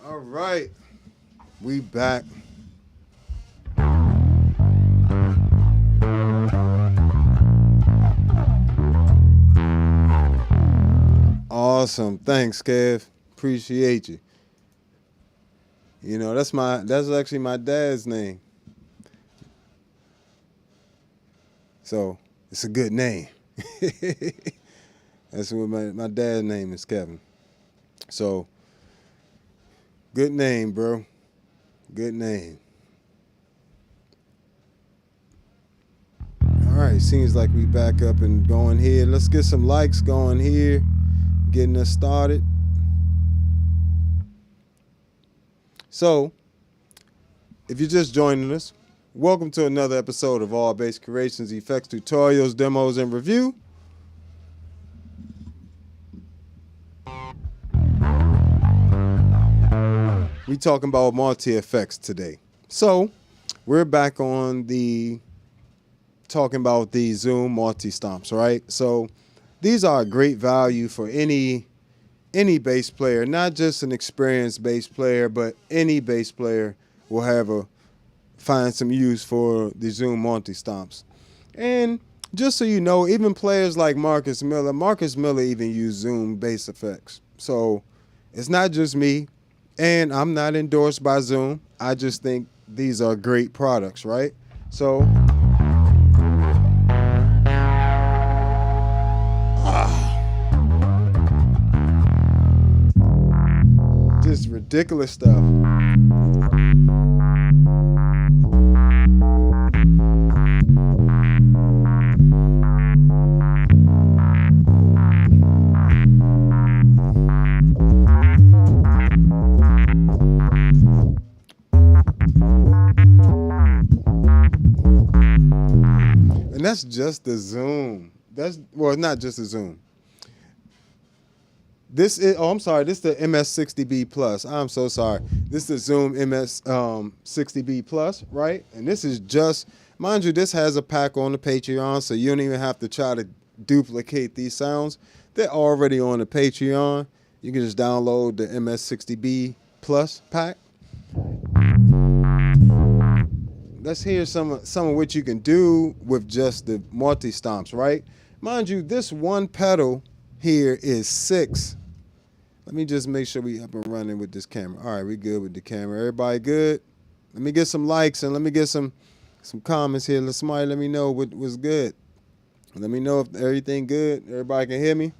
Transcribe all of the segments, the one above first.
All right, we back. Awesome, thanks, Kev. Appreciate you. You know, that's actually my dad's name. So it's a good name. That's what my dad's name is, Kevin. So good name, bro. Good name. All right, seems like we back up and going here. Let's get some likes going here, getting us started. So, if you're just joining us, welcome to another episode of All Bass Creations, Effects, Tutorials, Demos, and Review. We talking about multi-effects today. So, we're back on talking about the Zoom multi-stomps, right? So, these are a great value for any bass player, not just an experienced bass player, but any bass player will find some use for the Zoom multi-stomps. And just so you know, even players like Marcus Miller even use Zoom bass effects. So it's not just me, and I'm not endorsed by Zoom. I just think these are great products, right? So just ridiculous stuff. And that's just the Zoom. Well, not just the Zoom. This is the MS-60B Plus. I'm so sorry. This is the Zoom MS-60B Plus, right? And this is just, mind you, this has a pack on the Patreon, so you don't even have to try to duplicate these sounds. They're already on the Patreon. You can just download the MS-60B Plus pack. Let's hear some of what you can do with just the multi-stomps, right? Mind you, this one pedal here is 6. Let me just make sure we up and running with this camera. All right, we good with the camera. Everybody good? Let me get some likes and let me get some comments here. Somebody let me know what was good. Let me know if everything good. Everybody can hear me?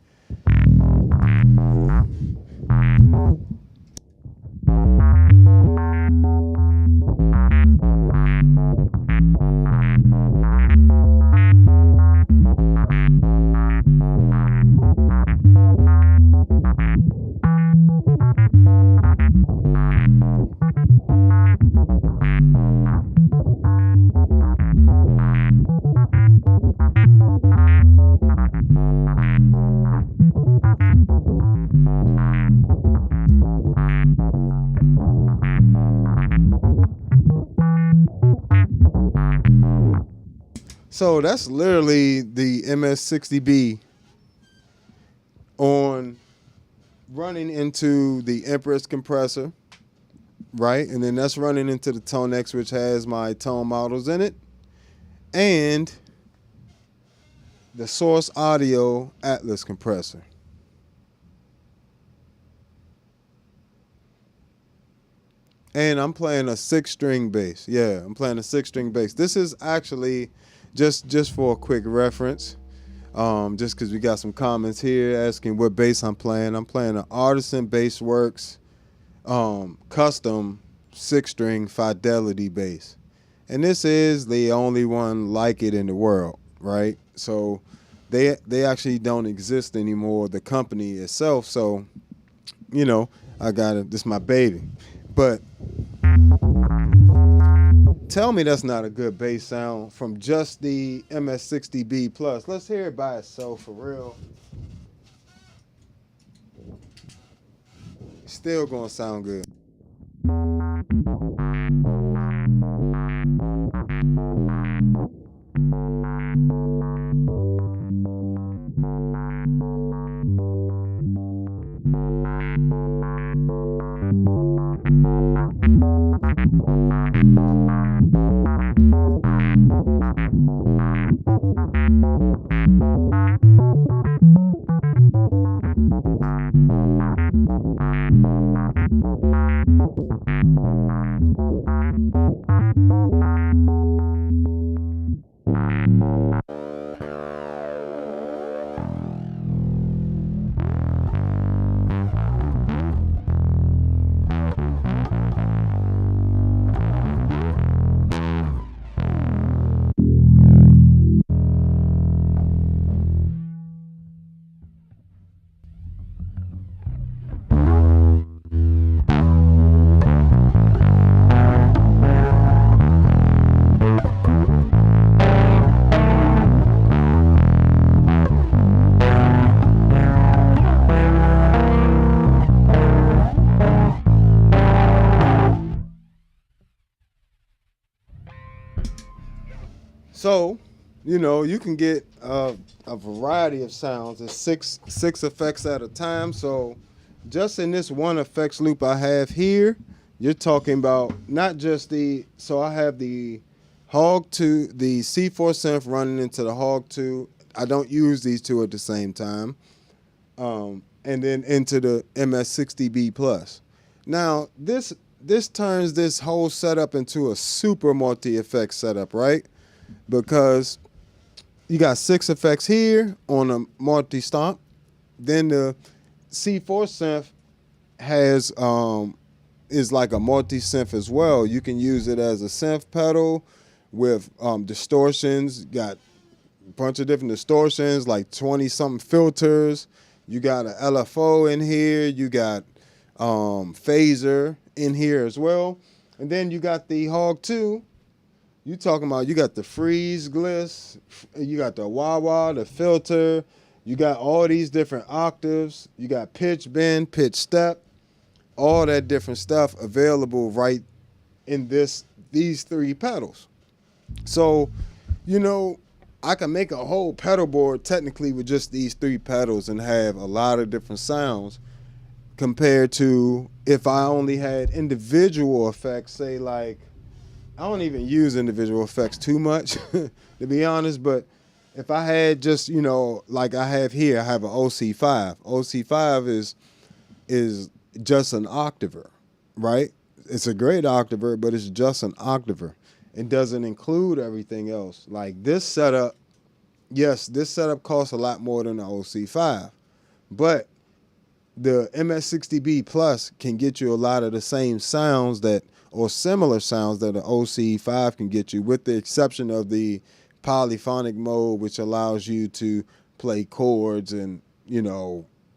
So that's literally the MS-60B on running into the Empress compressor, right? And then that's running into the ToneX, which has my tone models in it, and the Source Audio Atlas compressor. And I'm playing a 6-string bass. Yeah, I'm playing a 6-string bass. This is actually just for a quick reference, just because we got some comments here asking what bass I'm playing. I'm playing an Artisan Bassworks custom 6-string Fidelity bass. And this is the only one like it in the world, right? So they actually don't exist anymore, the company itself. So, you know, I got it. This is my baby. But tell me that's not a good bass sound from just the MS-60B Plus. Let's hear it by itself for real. Still gonna sound good. So, you can get a variety of sounds. It's six effects at a time. So, just in this one effects loop I have here, you're talking about not just so I have the Hog 2, the C4 synth running into the Hog 2. I don't use these two at the same time. And then into the MS-60B Plus. Now, this turns this whole setup into a super multi-effect setup, right? Because you got 6 effects here on a multi-stomp. Then the C4 synth has is like a multi-synth as well. You can use it as a synth pedal with distortions. You got a bunch of different distortions, like 20-something filters. You got an LFO in here. You got phaser in here as well. And then you got the Hog 2. You talking about, you got the freeze gliss, you got the wah-wah, the filter, you got all these different octaves, you got pitch bend, pitch step, all that different stuff available right in these 3 pedals. So, I can make a whole pedal board technically with just these 3 pedals and have a lot of different sounds compared to if I only had individual effects, say like, I don't even use individual effects too much, to be honest, but if I had just, like I have here, I have an OC5. OC5 is just an octaver, right? It's a great octaver, but it's just an octaver. It doesn't include everything else. Like this setup, yes, this setup costs a lot more than the OC5, but the MS-60B Plus can get you a lot of the same sounds or similar sounds that the OC5 can get you, with the exception of the polyphonic mode, which allows you to play chords and,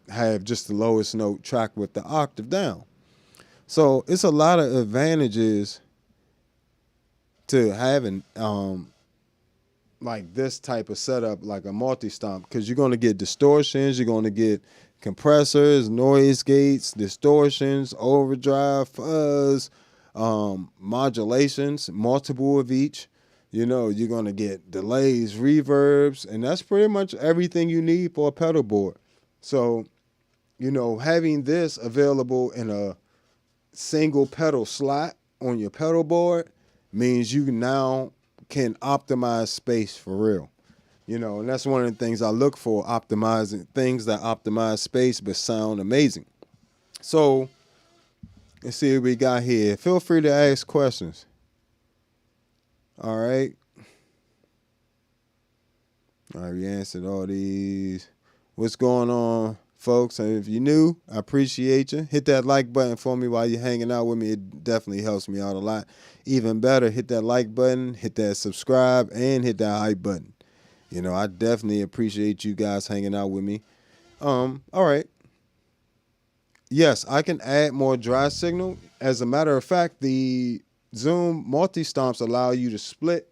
have just the lowest note track with the octave down. So it's a lot of advantages to having like this type of setup, like a multi-stomp, because you're going to get distortions, you're going to get compressors, noise gates, distortions, overdrive, fuzz, modulations, multiple of each. You're going to get delays, reverbs, and that's pretty much everything you need for a pedal board. So, having this available in a single pedal slot on your pedal board means you now can optimize space for real. And that's one of the things I look for, optimizing things that optimize space but sound amazing. So, let's see what we got here. Feel free to ask questions. All right. All right, we answered all these. What's going on, folks? And if you're new, I appreciate you. Hit that like button for me while you're hanging out with me. It definitely helps me out a lot. Even better, hit that like button, hit that subscribe, and hit that hype button. I definitely appreciate you guys hanging out with me. All right. Yes, I can add more dry signal. As a matter of fact, the Zoom multi-stomps allow you to split.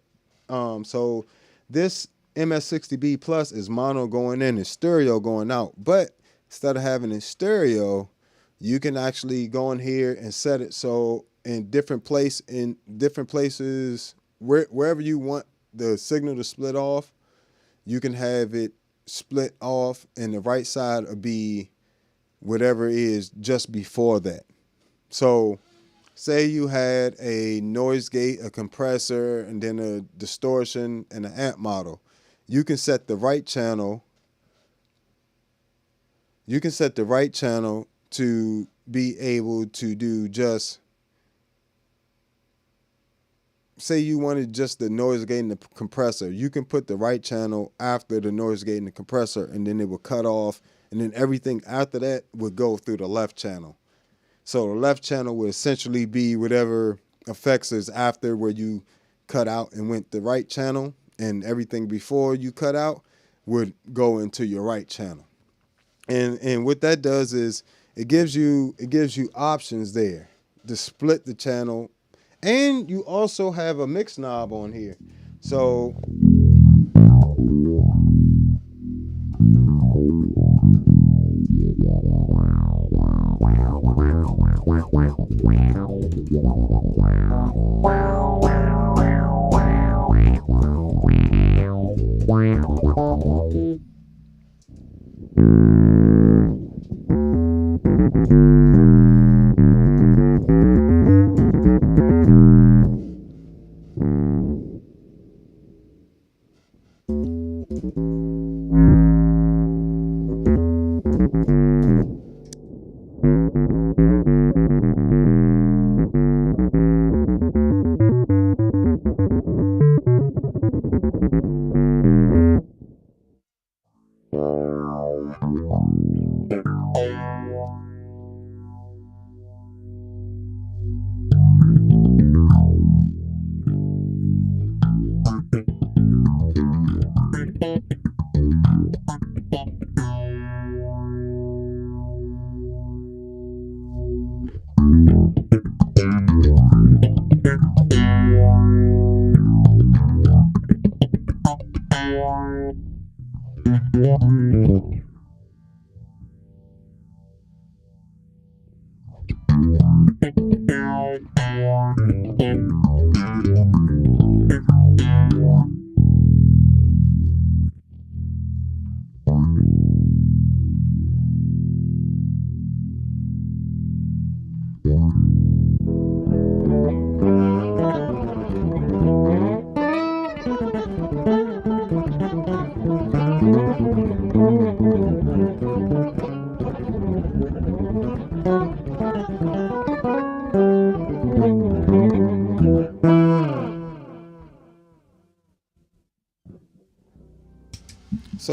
So this MS-60B Plus is mono going in and stereo going out. But instead of having it stereo, you can actually go in here and set it so in different places, wherever you want the signal to split off, you can have it split off, and the right side will be whatever is just before that. So say you had a noise gate, a compressor, and then a distortion and an amp model. You can set the right channel. You can set the right channel to be able to do just, say you wanted just the noise gate and the compressor. You can put the right channel after the noise gate and the compressor, and then it will cut off, and then everything after that would go through the left channel. So the left channel would essentially be whatever effects is after where you cut out and went the right channel, and everything before you cut out would go into your right channel. And what that does is it gives you options there to split the channel, and you also have a mix knob on here. So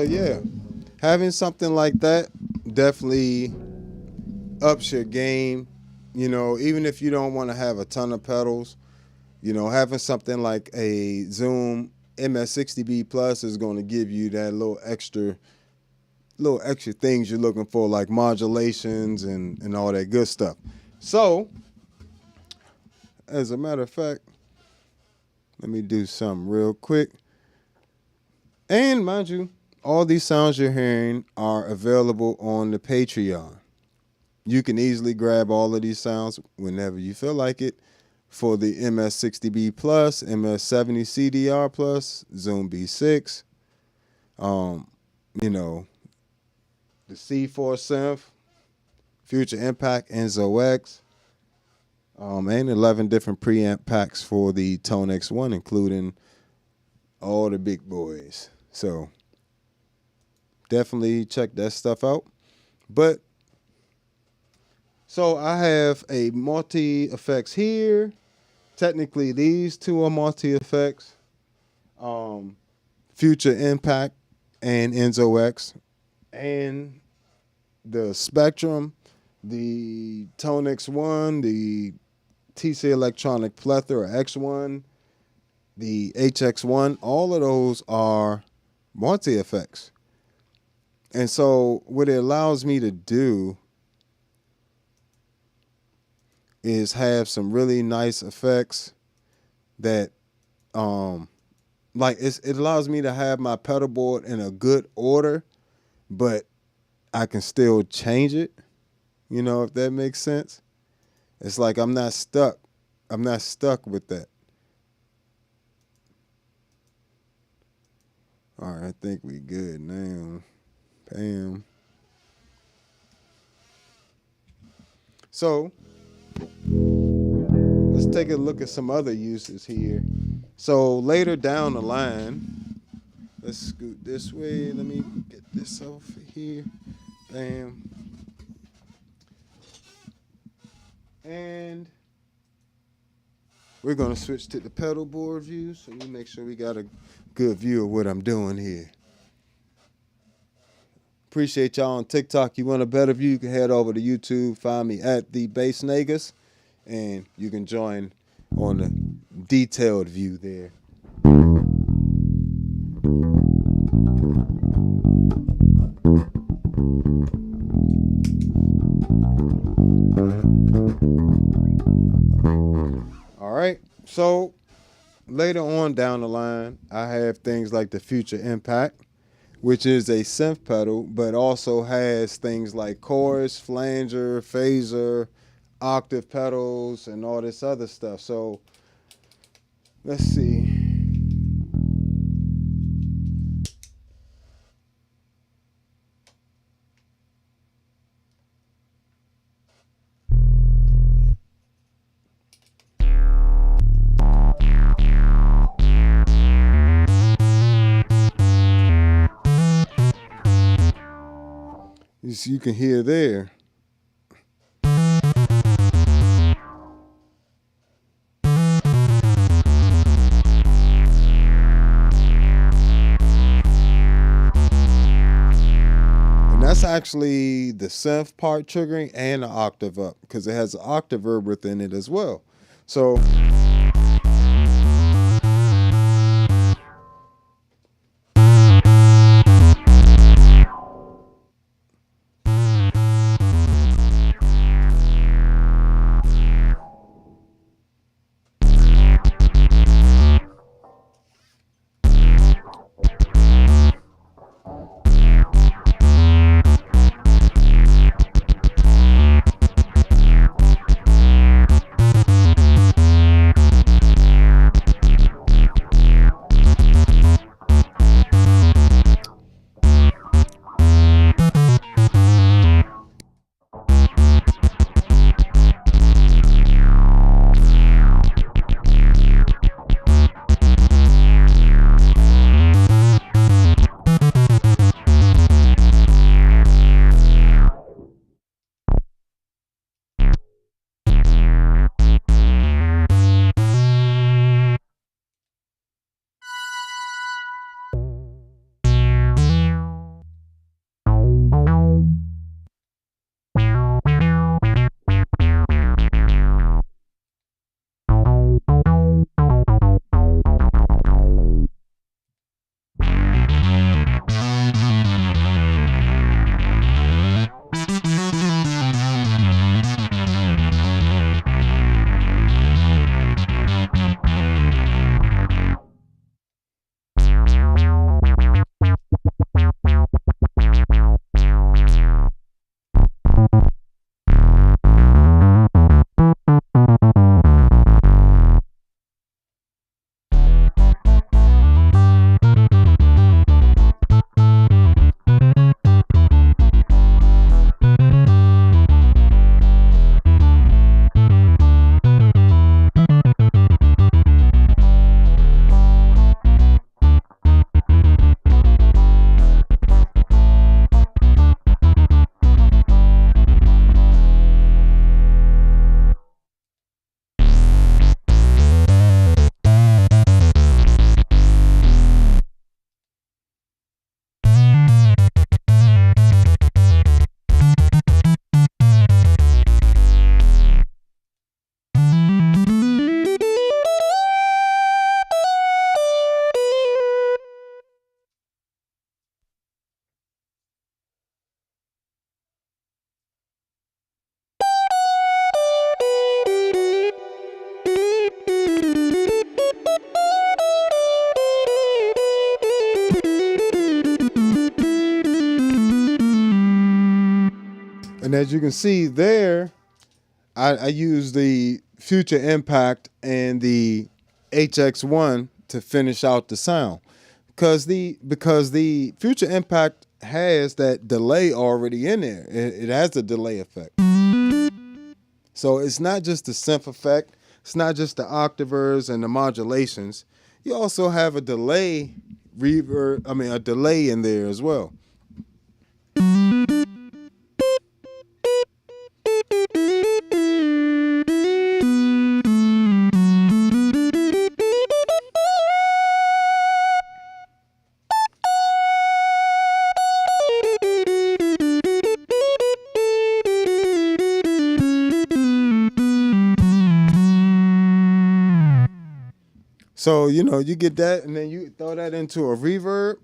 yeah, having something like that definitely ups your game. You know, even if you don't want to have a ton of pedals, you know, having something like a Zoom MS-60B Plus is going to give you that little extra things you're looking for, like modulations and all that good stuff. So, as a matter of fact, let me do something real quick. And mind you, all these sounds you're hearing are available on the Patreon. You can easily grab all of these sounds whenever you feel like it for the MS-60B Plus, MS-70 CDR Plus, Zoom B6, you know, the C4 synth, Future Impact, Enzo X, and 11 different preamp packs for the ToneX One, including all the big boys. So definitely check that stuff out. But so I have a multi-effects here. Technically, these two are multi-effects. Future Impact and Enzo X. And the Spectrum, the ToneX One, the TC Electronic Plethora X1, the HX1, all of those are multi-effects. And so what it allows me to do is have some really nice effects that like it allows me to have my pedal board in a good order, but I can still change it, you know, if that makes sense. It's like I'm not stuck with that. All right, I think we good now. Bam. So take a look at some other uses here. So later down the line, let's scoot this way. Let me get this off here. Bam. And we're going to switch to the pedal board view, so we make sure we got a good view of what I'm doing here. Appreciate y'all on TikTok. You want a better view, you can head over to YouTube, find me at the Bass Negus, and you can join on the detailed view there. All right, so later on down the line, I have things like the Future Impact, which is a synth pedal, but also has things like chorus, flanger, phaser, octave pedals, and all this other stuff. So let's see. You can hear there. And that's actually the synth part triggering and the octave up, because it has an octave verb within it as well. So And as you can see there, I use the Future Impact and the HX1 to finish out the sound. Because the Future Impact has that delay already in there. It has the delay effect. So it's not just the synth effect. it's not just the octavers and the modulations. You also have a delay reverb, a delay in there as well. So, you get that and then you throw that into a reverb.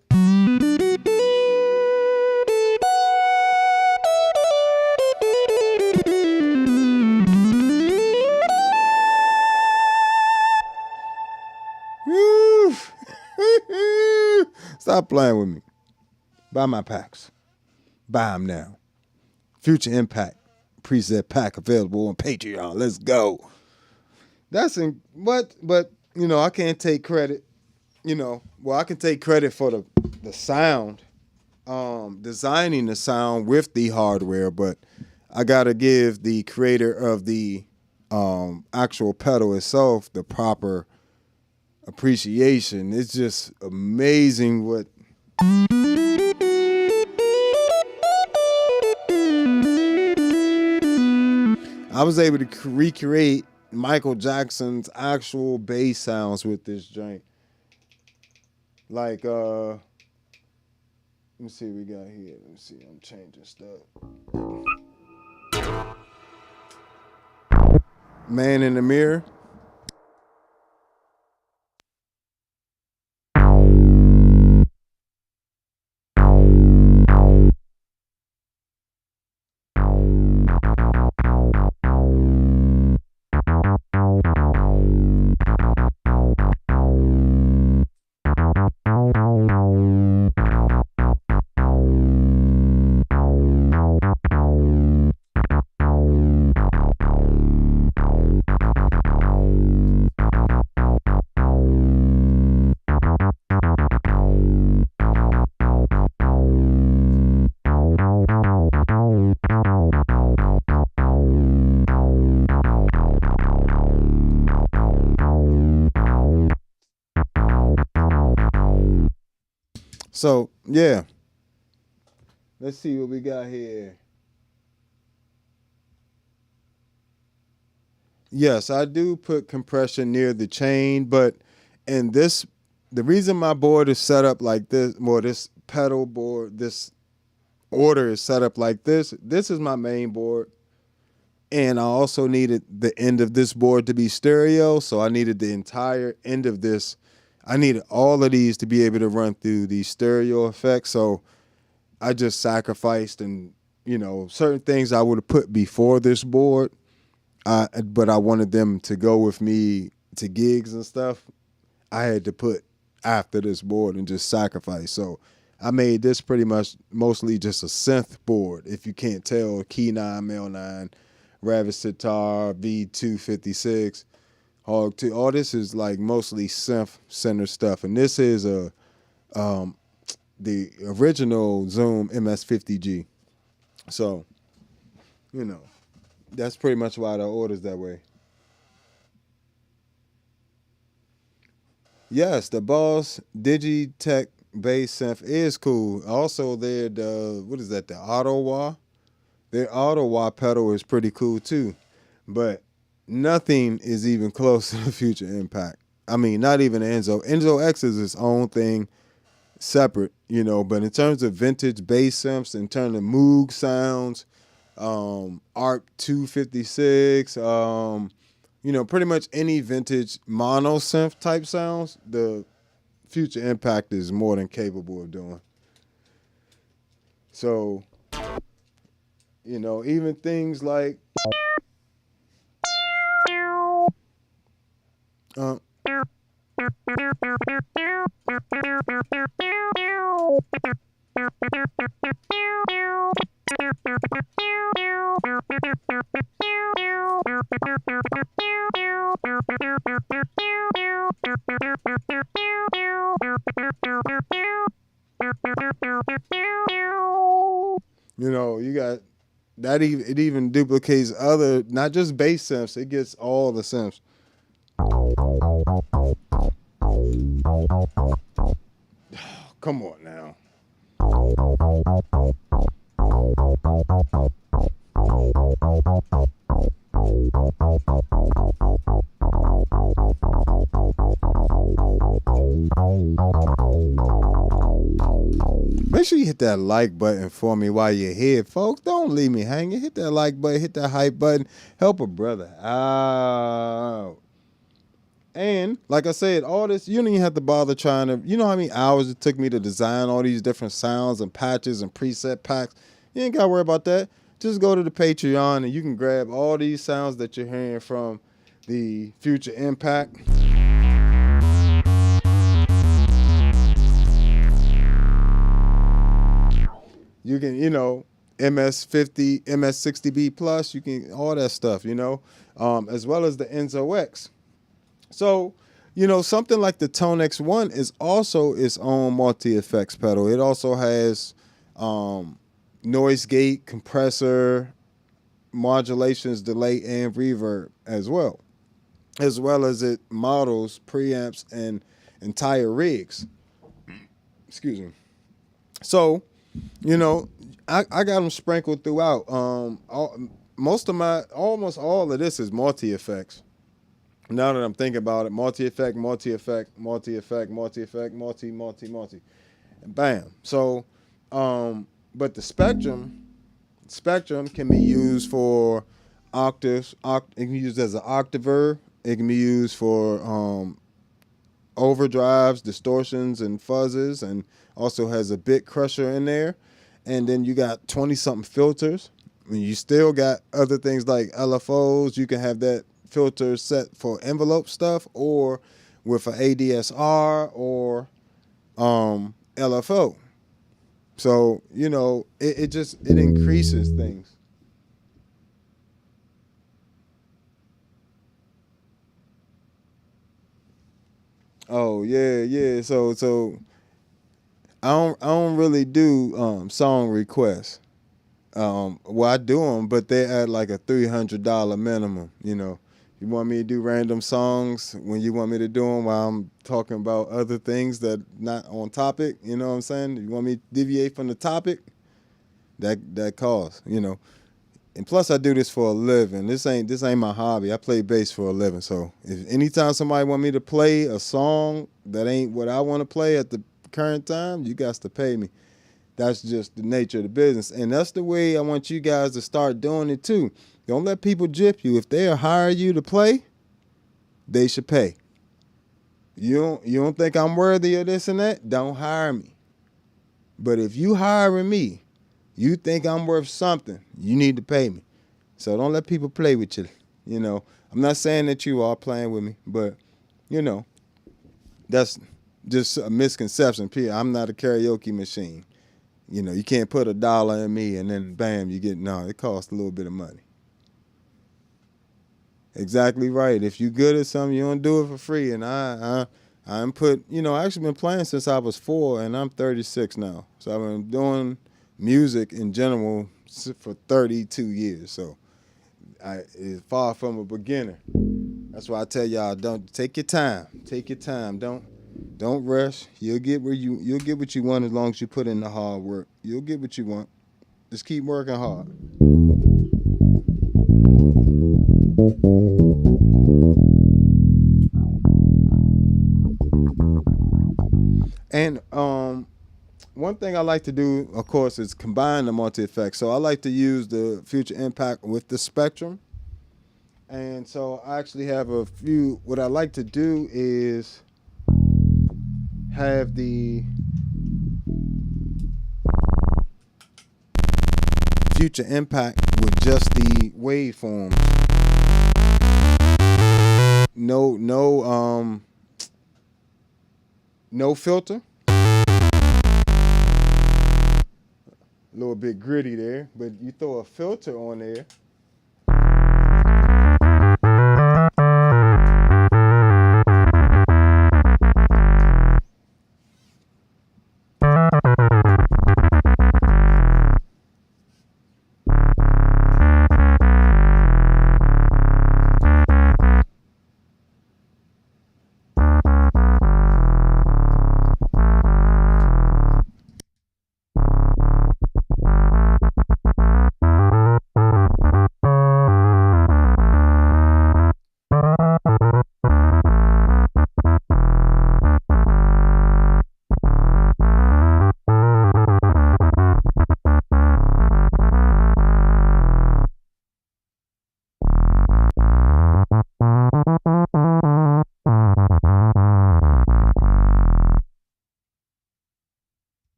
Woo! Stop playing with me. Buy my packs. Buy them now. Future Impact preset pack available on Patreon. Let's go. That's in what, but I can't take credit. I can take credit for the sound, designing the sound with the hardware, but I gotta give the creator of the actual pedal itself the proper appreciation. It's just amazing what. I was able to recreate Michael Jackson's actual bass sounds with this joint. Like, let me see what we got here. Let me see, I'm changing stuff. Man in the Mirror. So, yeah. Let's see what we got here. Yes, I do put compression near the chain, but in this, the reason my board is set up like this, this pedal board, this order is set up like this. This is my main board. And I also needed the end of this board to be stereo, so I needed the entire end of this. I needed all of these to be able to run through these stereo effects. So I just sacrificed and, certain things I would have put before this board, but I wanted them to go with me to gigs and stuff. I had to put after this board and just sacrifice. So I made this pretty much mostly just a synth board. If you can't tell, Key 9, Mel 9, Ravis Sitar, V256. Hog 2. All this is like mostly synth center stuff, and this is the original Zoom MS-60B. So, that's pretty much why the order's that way. Yes, the Boss Digitech bass synth is cool. Also, what is that? The Auto-Wah. Their Auto-Wah pedal is pretty cool too, but nothing is even close to the Future Impact. I mean, not even Enzo. Enzo X is its own thing, separate, but in terms of vintage bass synths, in terms of Moog sounds, ARP 256, pretty much any vintage mono synth type sounds, the Future Impact is more than capable of doing. So, even things like you got that. It even duplicates other, not just bass synths. It gets all the synths. Come on now. Make sure you hit that like button for me while you're here, folks. Don't leave me hanging. Hit that like button, hit that hype button. Help a brother out. And like I said, all this, you don't even have to bother trying to, you know how many hours it took me to design all these different sounds and patches and preset packs? You ain't got to worry about that. Just go to the Patreon and you can grab all these sounds that you're hearing from the Future Impact. You can, MS-50, MS-60B plus, you can, all that stuff, as well as the Enzo X. So, something like the ToneX 1 is also its own multi-effects pedal. It also has noise gate, compressor, modulations, delay, and reverb as well as it models preamps and entire rigs. Excuse me. So, I got them sprinkled throughout. Almost all of this is multi-effects. Now that I'm thinking about it, multi-effect, multi-effect, multi-effect, multi-effect, multi. And bam. So, but the spectrum can be used for octaves. It can be used as an octaver. It can be used for overdrives, distortions, and fuzzes, and also has a bit crusher in there. And then you got 20-something filters. I mean, you still got other things like LFOs. You can have that filter set for envelope stuff, or with an ADSR or LFO. So, it increases things. Oh yeah. So I don't really do song requests. Well, I do them, but they're at like a $300 minimum. You want me to do random songs when you want me to do them while I'm talking about other things that not on topic. You know what I'm saying? You want me to deviate from the topic? That costs. And plus, I do this for a living. This ain't my hobby. I play bass for a living. So if anytime somebody want me to play a song that ain't what I want to play at the current time, you got to pay me. That's just the nature of the business. And that's the way I want you guys to start doing it too. Don't let people gyp you. If they'll hire you to play, they should pay. You don't think I'm worthy of this and that? Don't hire me. But if you hiring me, you think I'm worth something, you need to pay me. So don't let people play with you. I'm not saying that you are playing with me, but, that's just a misconception. I'm not a karaoke machine. You can't put $1 in me and then bam, it costs a little bit of money. Exactly right. If you're good at something, you don't do it for free. And I actually been playing since I was 4 and I'm 36 now. So I've been doing music in general for 32 years. So it's far from a beginner. That's why I tell y'all, don't take your time. Take your time. Don't rush. You'll get what you want as long as you put in the hard work. You'll get what you want. Just keep working hard. And one thing I like to do, of course, is combine the multi-effects. So I like to use the Future Impact with the Spectrum. And so I actually have a few. What I like to do is have the Future Impact with just the waveforms. No filter. A little bit gritty there, but you throw a filter on there.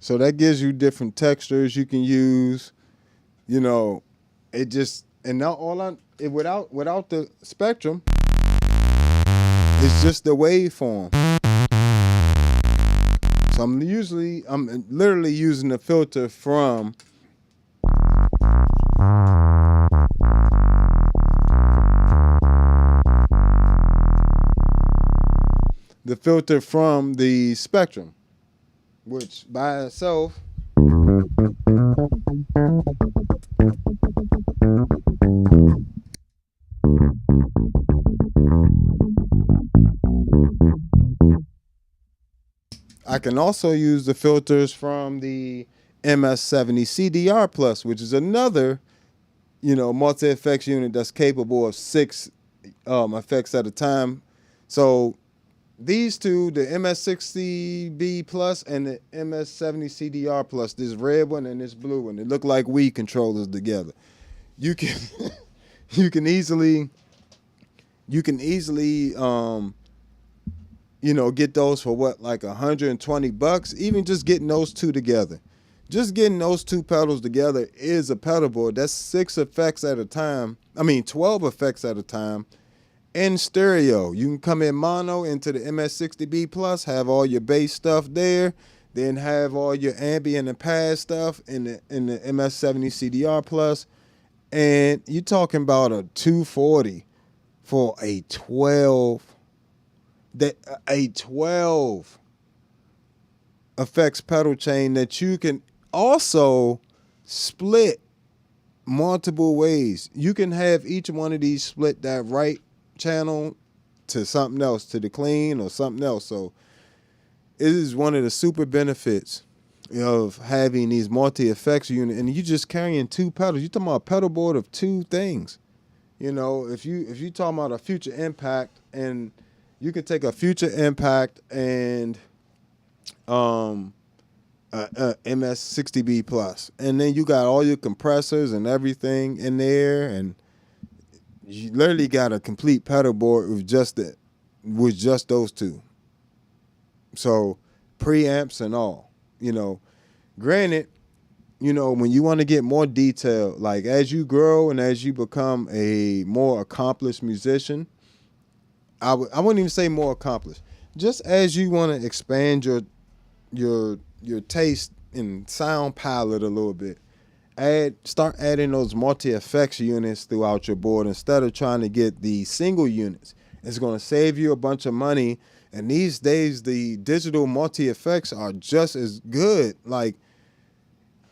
So that gives you different textures you can use. You know, it just, and now without the spectrum, it's just the waveform. So I'm literally using the filter from the spectrum, which by itself I can also use the filters from the MS-70 CDR Plus, which is another, multi-effects unit that's capable of 6 effects at a time. So these two, the MS-60B Plus and the MS-70 CDR Plus, this red one and this blue one, they look like Wii controllers together. You can you can easily get those for what, like $120, even just getting those two together. Just getting those two pedals together is a pedal board. That's 6 effects at a time. 12 effects at a time in stereo. You can come in mono into the MS-60B Plus, have all your bass stuff there, then have all your ambient and pad stuff in the MS-70 CDR Plus, and you're talking about a 240 for a 12 effects pedal chain that you can also split multiple ways. You can have each one of these split that right channel to something else, to the clean or something else. So it is one of the super benefits of having these multi-effects unit, and you just carrying 2 pedals. You're talking about a pedal board of 2 things. If you talking about a Future Impact, and you can take a Future Impact and MS-60B Plus, and then you got all your compressors and everything in there, and you literally got a complete pedal board with just those 2. So preamps and all. Granted, when you want to get more detail, like as you grow and as you become a more accomplished musician, I wouldn't even say more accomplished. Just as you want to expand your taste and sound palette a little bit, start adding those multi-effects units throughout your board instead of trying to get the single units. It's going to save you a bunch of money. And these days, the digital multi-effects are just as good. Like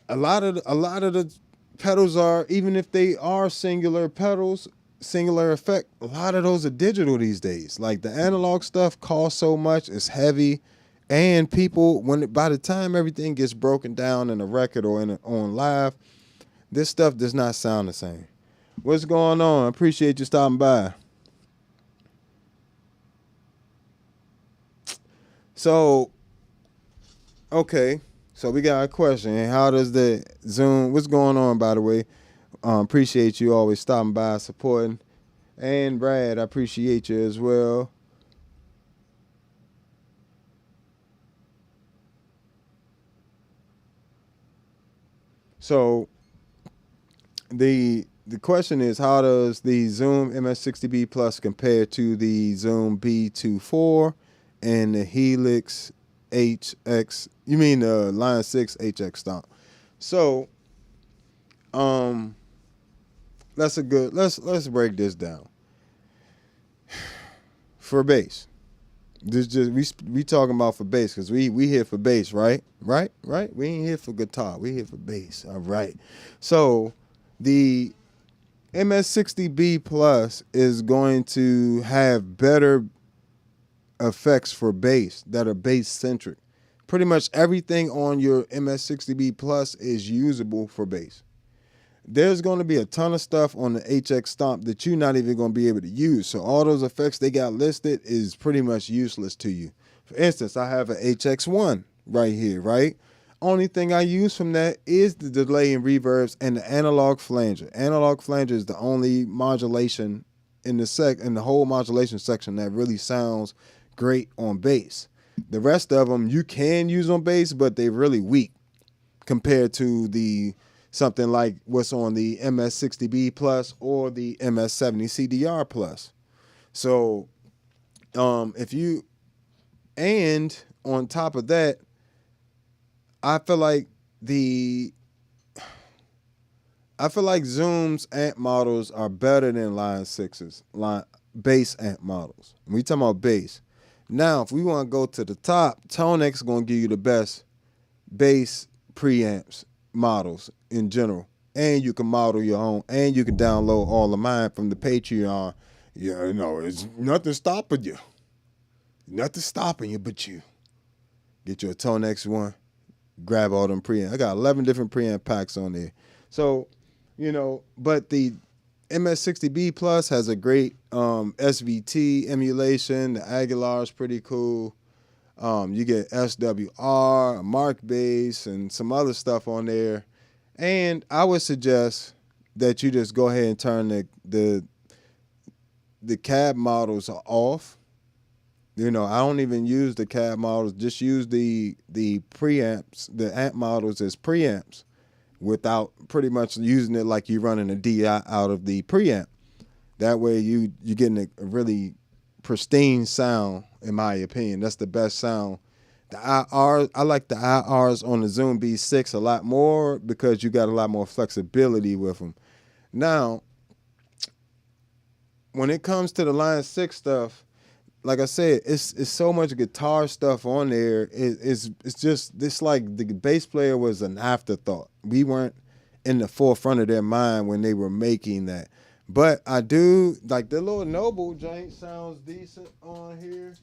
a lot of the pedals are, even if they are singular pedals, singular effect, a lot of those are digital these days. Like the analog stuff costs so much, it's heavy, and people, by the time everything gets broken down in a record or on live, this stuff does not sound the same. What's going on? I appreciate you stopping by. So, okay, so we got a question. How does the Zoom, what's going on, by the way? Appreciate you always stopping by, supporting. And Brad, I appreciate you as well. So, the question is, how does the Zoom MS-60B Plus compare to the Zoom B24 and the Helix HX? You mean the Line 6 HX Stomp? So, let's break this down. For bass, this just we talking about for bass, because we here for bass, right? We ain't here for guitar. We here for bass. All right. So the MS-60B Plus is going to have better effects for bass that are bass centric. Pretty much everything on your MS-60B Plus is usable for bass. There's going to be a ton of stuff on the HX Stomp that you're not even going to be able to use. So all those effects they got listed is pretty much useless to you. For instance, I have an HX1 right here, right? Only thing I use from that is the delay and reverbs and the analog flanger. Analog flanger is the only modulation in the whole modulation section that really sounds great on bass. The rest of them you can use on bass, but they're really weak. compared to the something like what's on the MS-60B Plus or the MS-70 CDR Plus. So if you, and on top of that, I feel like Zoom's amp models are better than Line 6's bass amp models. We talking about bass. Now, if we want to go to the top, ToneX is going to give you the best bass preamps models in general. And you can model your own, and you can download all of mine from the Patreon. Yeah, it's nothing stopping you. Nothing stopping you but you. Get your ToneX one, grab all them preamps. I got 11 different preamp packs on there. So, but the MS-60B Plus has a great SVT emulation. The Aguilar's pretty cool. You get SWR, Mark Bass, and some other stuff on there. And I would suggest that you just go ahead and turn the cab models off. I don't even use the cab models. Just use the preamps, the amp models as preamps, without pretty much using it like you're running a DI out of the preamp. That way you're getting a really pristine sound, in my opinion. That's the best sound. The IRs, I like the IRs on the Zoom B6 a lot more because you got a lot more flexibility with them. Now, when it comes to the Line 6 stuff, like I said, it's so much guitar stuff on there. It's like the bass player was an afterthought. We weren't in the forefront of their mind when they were making that. But I do like the little Noble joint sounds decent on here.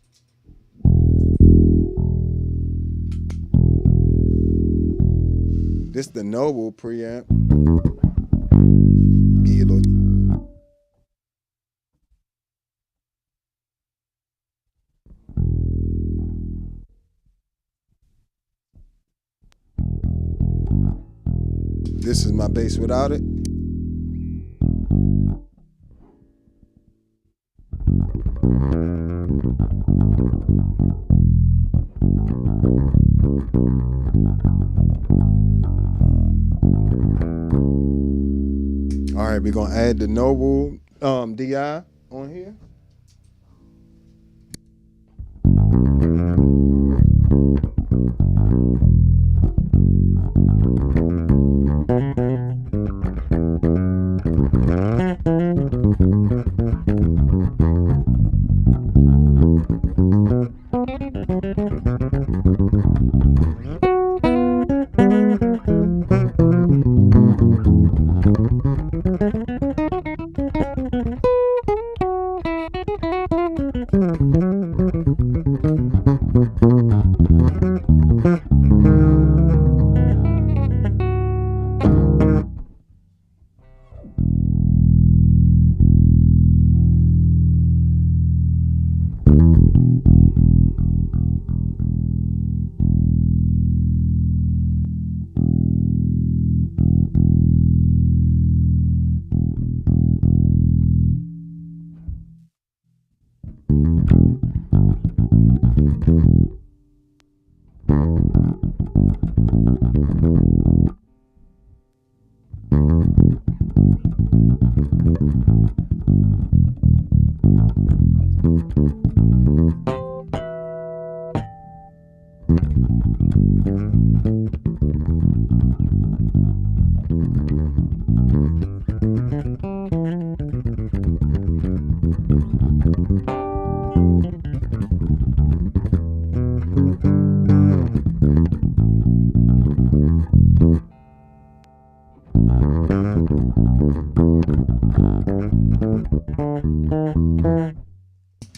This the Noble preamp. Give you a little. This is my bass without it. All right, we're gonna add the Noble DI on here.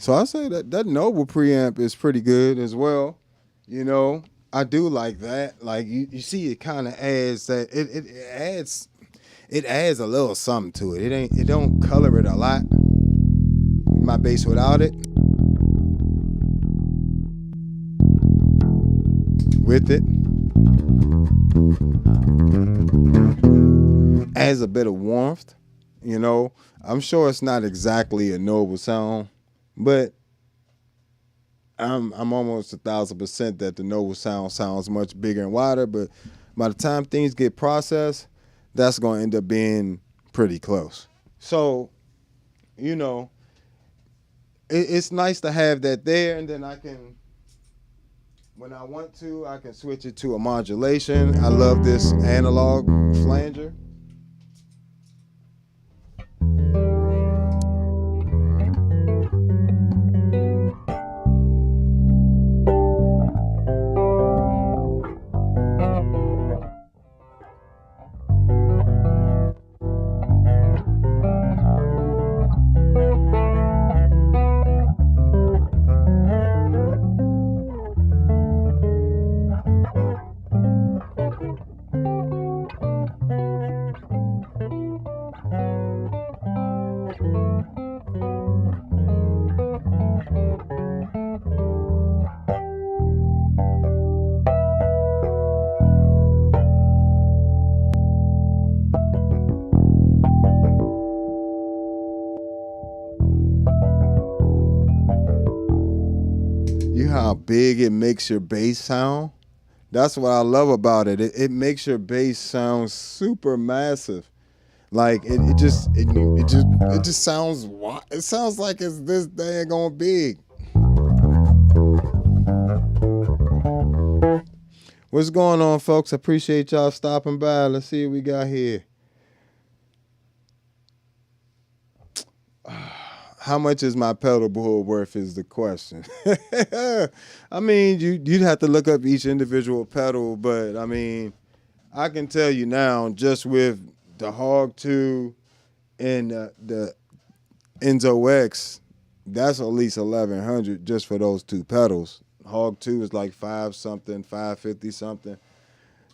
So I say that Noble preamp is pretty good as well. I do like that. Like you see, it kind of adds that it adds a little something to it. It don't color it a lot. My bass without it, with it, adds a bit of warmth. I'm sure it's not exactly a Noble sound, but I'm almost 1,000% that the Noble sound sounds much bigger and wider. But by the time things get processed, that's going to end up being pretty close. So, you know, it's nice to have that there, and then I can, when I want to, I can switch it to a modulation. I love this analog flanger. You know how big it makes your bass sound? That's what I love about it. It makes your bass sound super massive. Like it just sounds it sounds like it's this daggone big. What's going on, folks? I appreciate y'all stopping by. Let's see what we got here. How much is my pedal board worth is the question. I mean, you'd have to look up each individual pedal, but I mean, I can tell you now, just with the Hog 2 and the Enzo X, that's at least $1,100 just for those two pedals. Hog 2 is like $5-something, $550-something.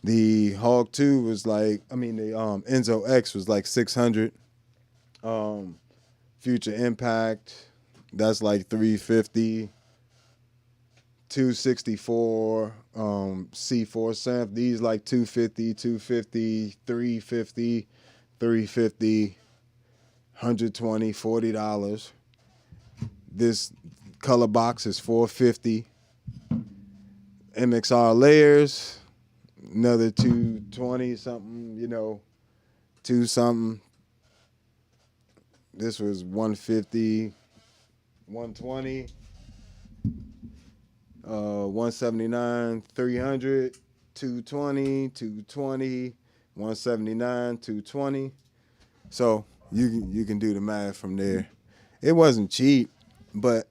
The Hog 2 was like, the Enzo X was like $600. Future Impact, that's like $350. 264 C4 synth, these like $250, $350, $350, $120, $40. This color box is $450. MXR layers, another $220 something, two something. This was $150, $120, $179, $300, $220, $220, $179, $220. So you can do the math from there. It wasn't cheap, but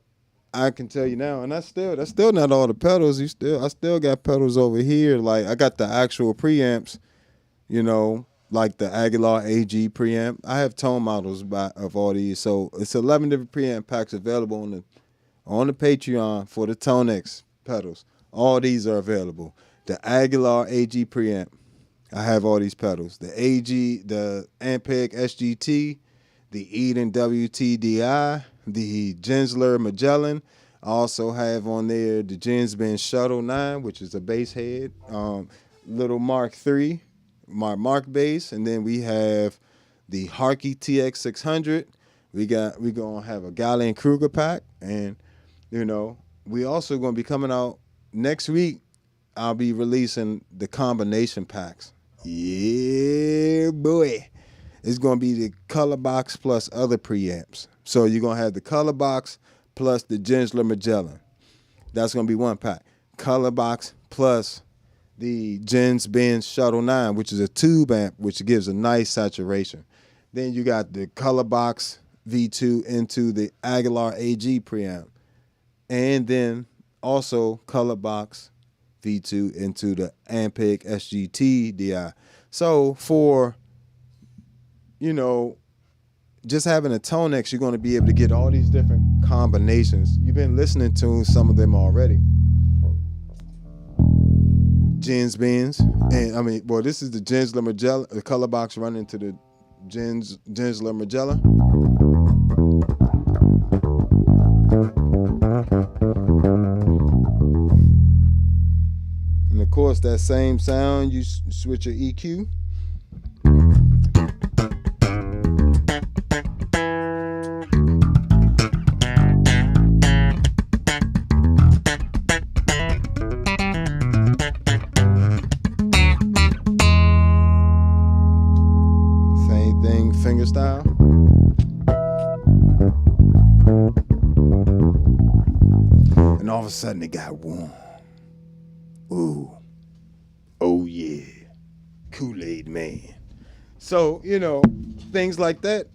I can tell you now, and that's still not all the pedals. I still got pedals over here. Like I got the actual preamps, like the Aguilar AG preamp. I have tone models of all these, so it's 11 different preamp packs available on the Patreon for the ToneX pedals. All these are available. The Aguilar AG preamp, I have all these pedals. The AG, the Ampeg SGT, the Eden WTDI, the Gensler Magellan. I also have on there the Gensben Shuttle 9, which is a bass head, little Mark III. My Mark bass, and then we have the Harkey TX600. We gonna have a Gallien Kruger pack, and we also gonna be coming out next week. I'll be releasing the combination packs. Yeah, boy, it's gonna be the color box plus other preamps. So you're gonna have the color box plus the Gensler Magellan. That's gonna be one pack. Color box plus the Gensben Shuttle 9, which is a tube amp, which gives a nice saturation. Then you got the Color Box V2 into the Aguilar AG preamp. And then also Color Box V2 into the Ampeg SGT DI. So for, just having a ToneX, you're going to be able to get all these different combinations. You've been listening to some of them already. Gensbens, and this is the Gensler Magellan, the color box running to the Gensler Magellan. And of course, that same sound, you switch your EQ. And all of a sudden it got warm. Ooh. Oh yeah. Kool-Aid man. So, you know, things like that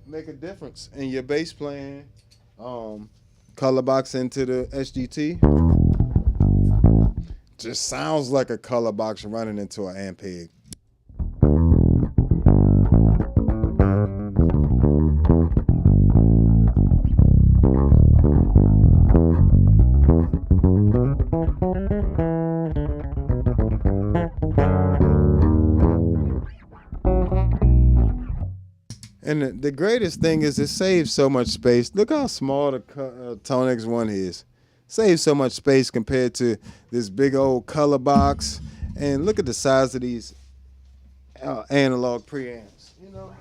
make a difference in your bass playing. Color box into the SGT. Just sounds like a color box running into an Ampeg. And the greatest thing is it saves so much space. Look how small the ToneX one is. Saves so much space compared to this big old color box. And look at the size of these analog preamps. You know.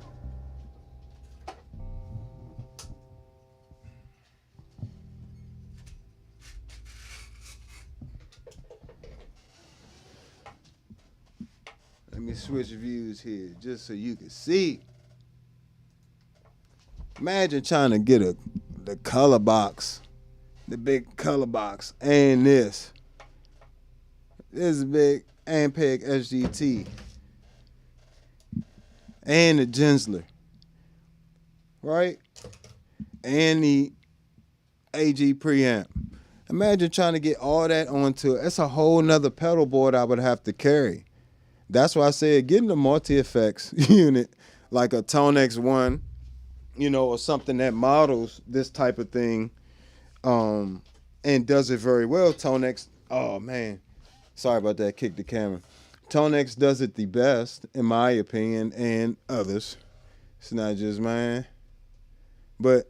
Let me switch views here just so you can see. Imagine trying to get the color box, the big color box, and this. This is big Ampeg SGT. And the Gensler. Right? And the AG preamp. Imagine trying to get all that onto it. That's a whole nother pedal board I would have to carry. That's why I said getting a multi-effects unit like a ToneX one, you know, or something that models this type of thing, and does it very well. ToneX, oh man, sorry about that, kick the camera. ToneX does it the best, in my opinion, and others. It's not just mine. But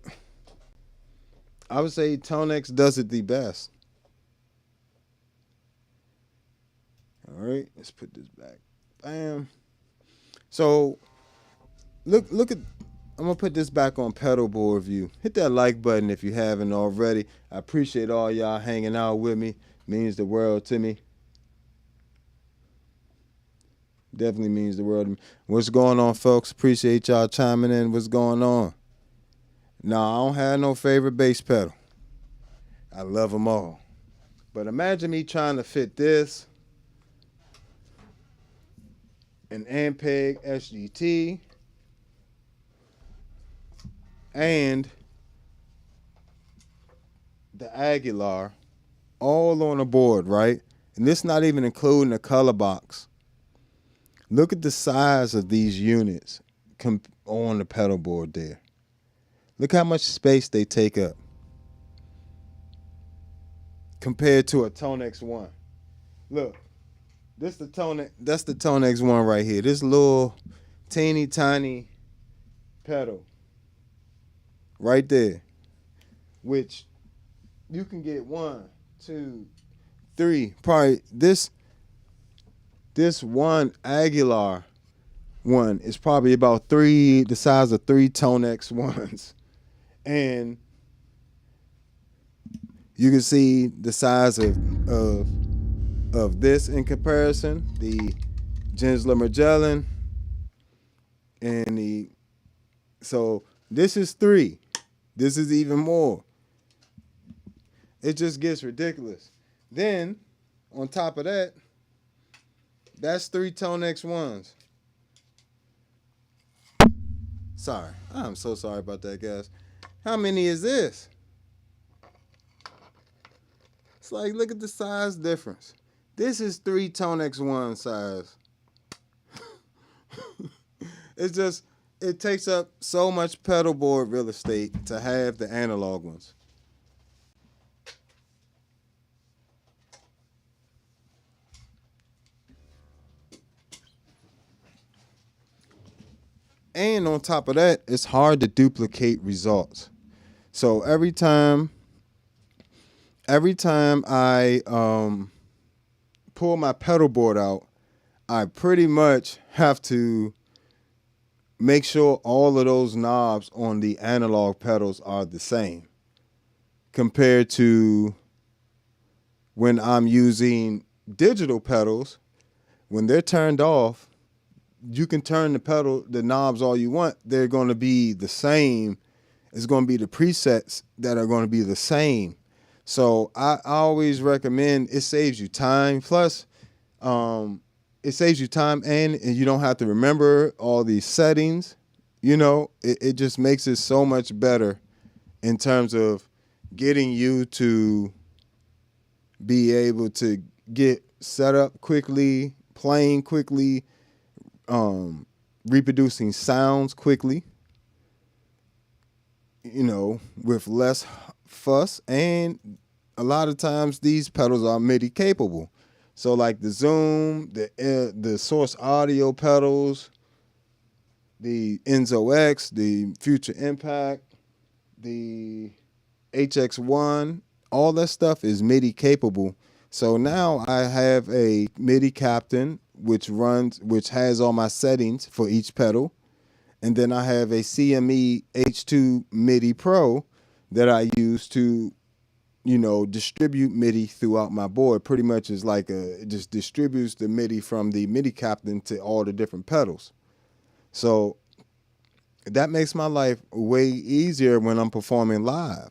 I would say ToneX does it the best. All right, let's put this back. Bam. So look at, I'm gonna put this back on Pedalboard view. Hit that like button if you haven't already. I appreciate all y'all hanging out with me. Means the world to me. Definitely means the world to me. What's going on, folks? Appreciate y'all chiming in. What's going on? No, I don't have no favorite bass pedal. I love them all. But imagine me trying to fit this, an Ampeg SGT, and the Aguilar all on the board, right? And this not even including the color box. Look at the size of these units on the pedal board there. Look how much space they take up compared to a ToneX one. Look, that's the ToneX one right here. This little teeny tiny pedal right there, which you can get 1, 2, 3, probably this one Aguilar one is probably about the size of 3 ToneX ones. And you can see the size of this in comparison, the Gensler Magellan, and so this is 3. This is even more. It just gets ridiculous. Then, on top of that, that's 3 ToneX ones. Sorry. I'm so sorry about that, guys. How many is this? It's like, look at the size difference. This is 3 ToneX one size. It's just, it takes up so much pedal board real estate to have the analog ones. And on top of that, it's hard to duplicate results. So every time I pull my pedal board out, I pretty much have to make sure all of those knobs on the analog pedals are the same compared to when I'm using digital pedals. When they're turned off, you can turn the knobs all you want. They're going to be the same it's going to be the presets that are going to be the same. So I always recommend, it saves you time. Plus, it saves you time and you don't have to remember all these settings. You know, it just makes it so much better in terms of getting you to be able to get set up quickly, playing quickly, reproducing sounds quickly, you know, with less fuss. And a lot of times these pedals are MIDI capable. So like the Zoom, the Source Audio pedals, the Enzo X, the Future Impact, the HX1, all that stuff is MIDI capable. So now I have a MIDI captain which has all my settings for each pedal. And then I have a CME H2 MIDI Pro that I use to, you know, distribute MIDI throughout my board. Pretty much is like it just distributes the MIDI from the MIDI captain to all the different pedals. So that makes my life way easier when I'm performing live.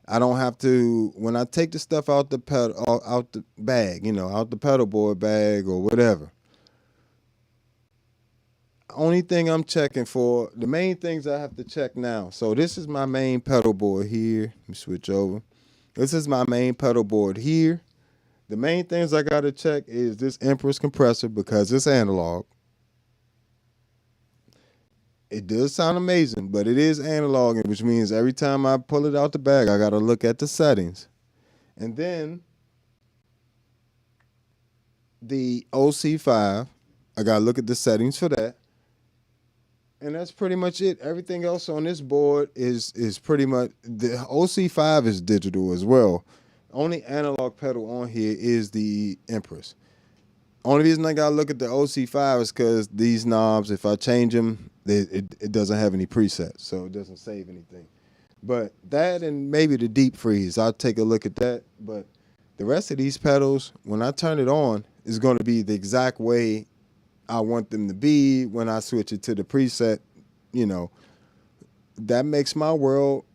I don't have to, when I take the stuff out the pedal, out the bag, you know, out the pedal board bag or whatever. Only thing I'm checking for, the main things I have to check now. So this is my main pedal board here. Let me switch over. This is my main pedal board here. The main things I got to check is this Empress compressor because it's analog. It does sound amazing, but it is analog, which means every time I pull it out the bag, I got to look at the settings. And then the OC5, I got to look at the settings for that. And that's pretty much it. Everything else on this board is pretty much, the OC5 is digital as well. Only analog pedal on here is the Empress. Only reason I gotta look at the OC5 is because these knobs, if I change them, it doesn't have any presets, so it doesn't save anything. But that and maybe the deep freeze, I'll take a look at that. But the rest of these pedals, when I turn it on, is going to be the exact way I want them to be when I switch it to the preset. You know, that makes my world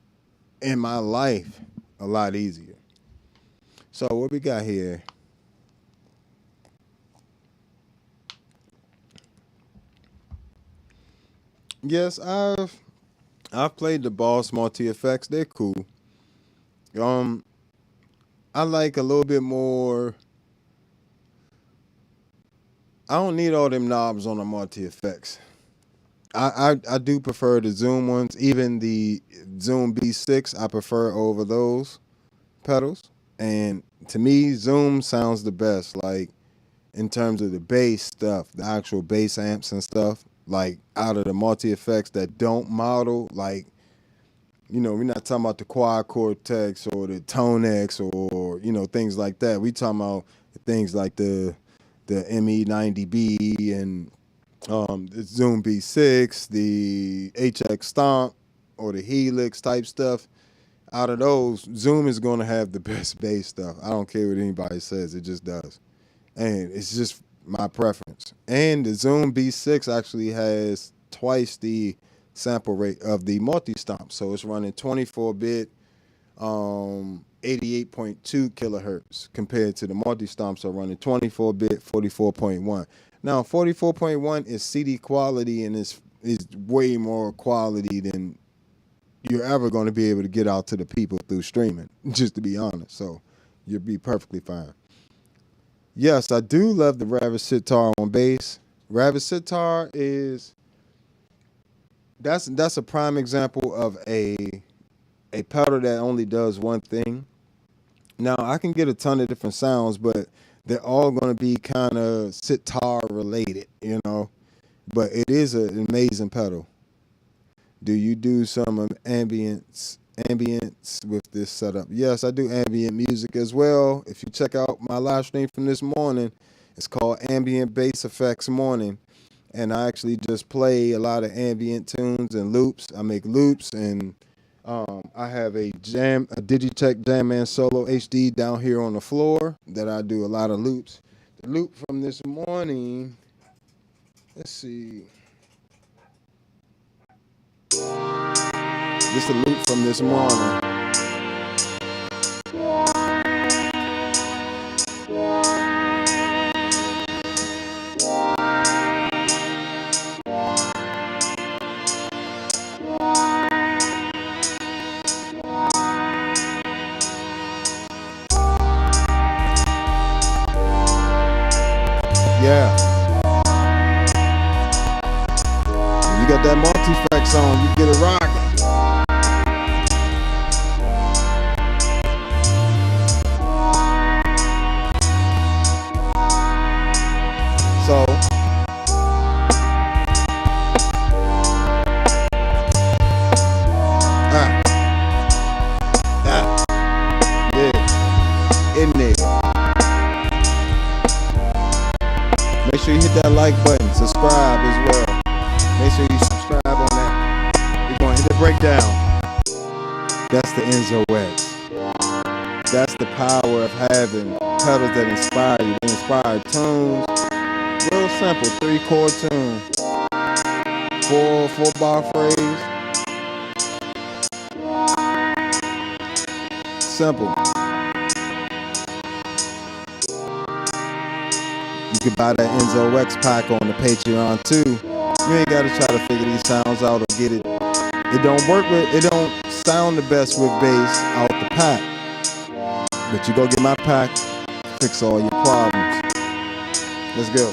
and my life a lot easier. So what we got here? Yes, I've played the Boss Multi Effects. They're cool. I like a little bit more. I don't need all them knobs on the Multi Effects. I do prefer the Zoom ones. Even the Zoom B6, I prefer over those pedals. And to me, Zoom sounds the best. Like in terms of the bass stuff, the actual bass amps and stuff. Like out of the Multi Effects that don't model, like, you know, we're not talking about the Quad Cortex or the ToneX or, you know, things like that. We talking about things like the ME90B and the Zoom B6, the HX Stomp or the Helix type stuff. Out of those, Zoom is going to have the best bass stuff. I don't care what anybody says. It just does. And it's just my preference. And the Zoom B6 actually has twice the sample rate of the multi-stomp. So it's running 24-bit, 88.2 kilohertz compared to the multi-stomps are running 24-bit, 44.1. Now, 44.1 is CD quality and is way more quality than you're ever going to be able to get out to the people through streaming, just to be honest. So you'll be perfectly fine. Yes, I do love the Ravis Sitar on bass. Ravis Sitar is that's a prime example of a pedal that only does one thing. Now I can get a ton of different sounds, but they're all going to be kind of sitar related, you know. But it is an amazing pedal. Do you do some ambience with this setup? Yes, I do ambient music as well. If you check out my live stream from this morning, it's called Ambient Bass Effects Morning. And I actually just play a lot of ambient tunes and loops. I make loops, and I have a Digitech Jamman Solo HD down here on the floor that I do a lot of loops. The loop from this morning, let's see. Just a loop from this morning. Yeah. When you got that multi-effects on, you get it rocking. So yeah, in there. Make sure you hit that like button, subscribe as well. Make sure you subscribe on that. We're going to hit the breakdown. That's the Enzo X. That's the power of having pedals that inspire you. They inspire tunes. Real simple, 3-chord tune. 4-bar phrase. Simple. You can buy that Enzo X pack on the Patreon too. You ain't gotta try to figure these sounds out or get it. It don't sound the best with bass out the pack. But you go get my pack, fix all your problems. Let's go.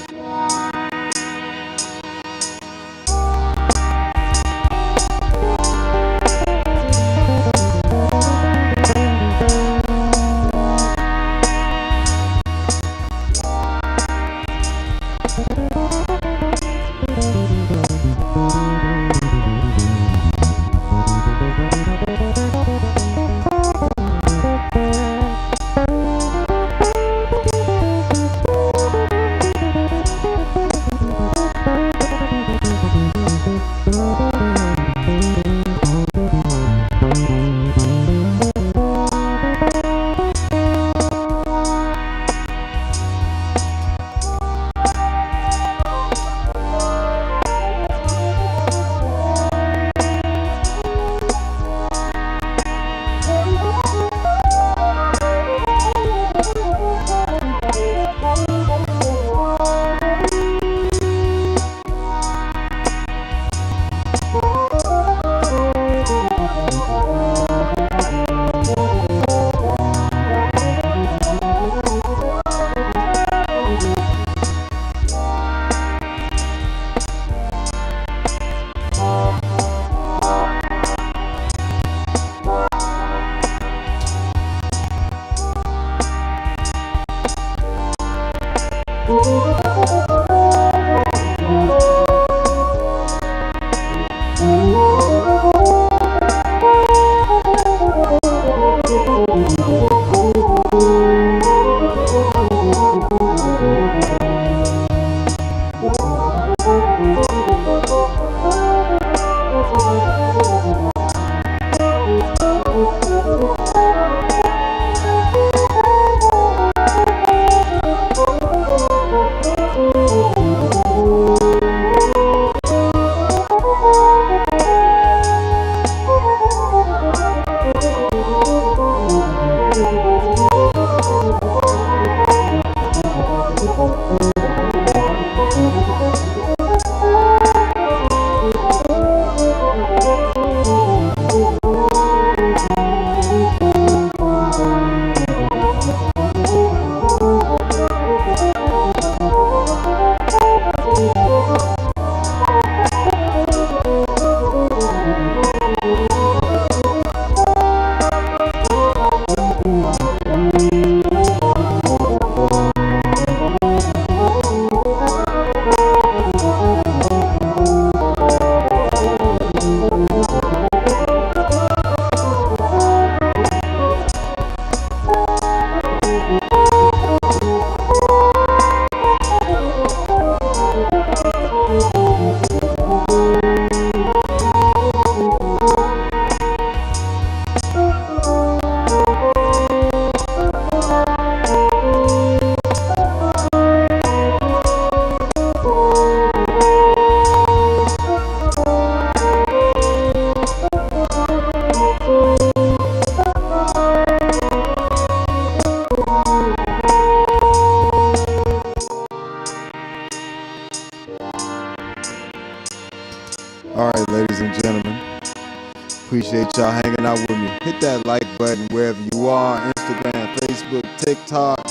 appreciate y'all hanging out with me. Hit that like button wherever you are. Instagram, Facebook, TikTok.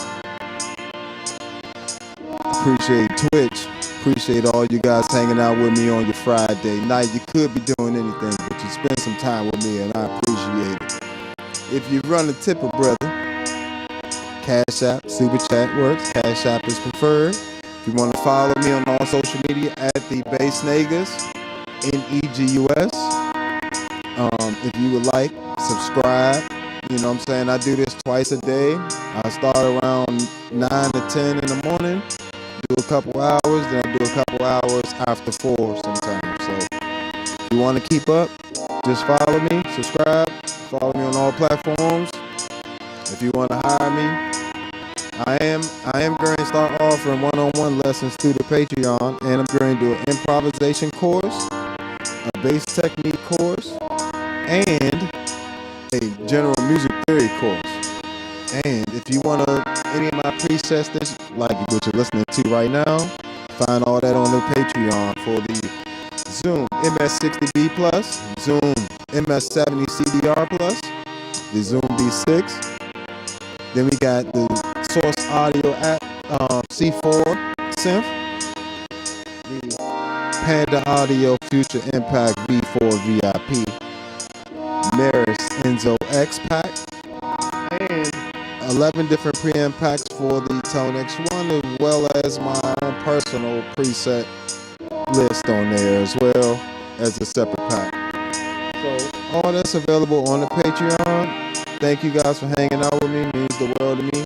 Appreciate Twitch. Appreciate all you guys hanging out with me on your Friday night. You could be doing anything, but you spend some time with me, and I appreciate it. If you run a tipper, brother, Cash App, Super Chat works. Cash App is preferred. If you want to follow me on all social media at the Bass Negus, Negus. If you would like, subscribe. You know what I'm saying? I do this twice a day. I start around 9 to 10 in the morning, do a couple hours, then I do a couple hours after 4 sometimes. So if you want to keep up, just follow me, subscribe, follow me on all platforms. If you want to hire me, I am going to start offering one-on-one lessons through the Patreon, and I'm going to do an improvisation course, a bass technique course, and a general music theory course. And if you want any of my presets, like what you're listening to right now, find all that on the Patreon for the Zoom MS-60B Plus, Zoom MS-70 CDR Plus, the Zoom B6. Then we got the Source Audio app, C4 synth, the Panda Audio Future Impact V4 VIP, Meris Enzo X pack, and 11 different preamp packs for the ToneX one, as well as my own personal preset list on there, as well as a separate pack. So all that's available on the Patreon. Thank you guys for hanging out with me. It means the world to me.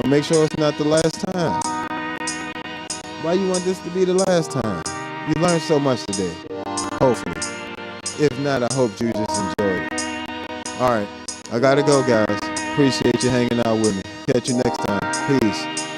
Make sure it's not the last time. Why you want this to be the last time? You learned so much today. Hopefully. If not, I hope you just enjoyed it. Alright. I gotta go, guys. Appreciate you hanging out with me. Catch you next time. Peace.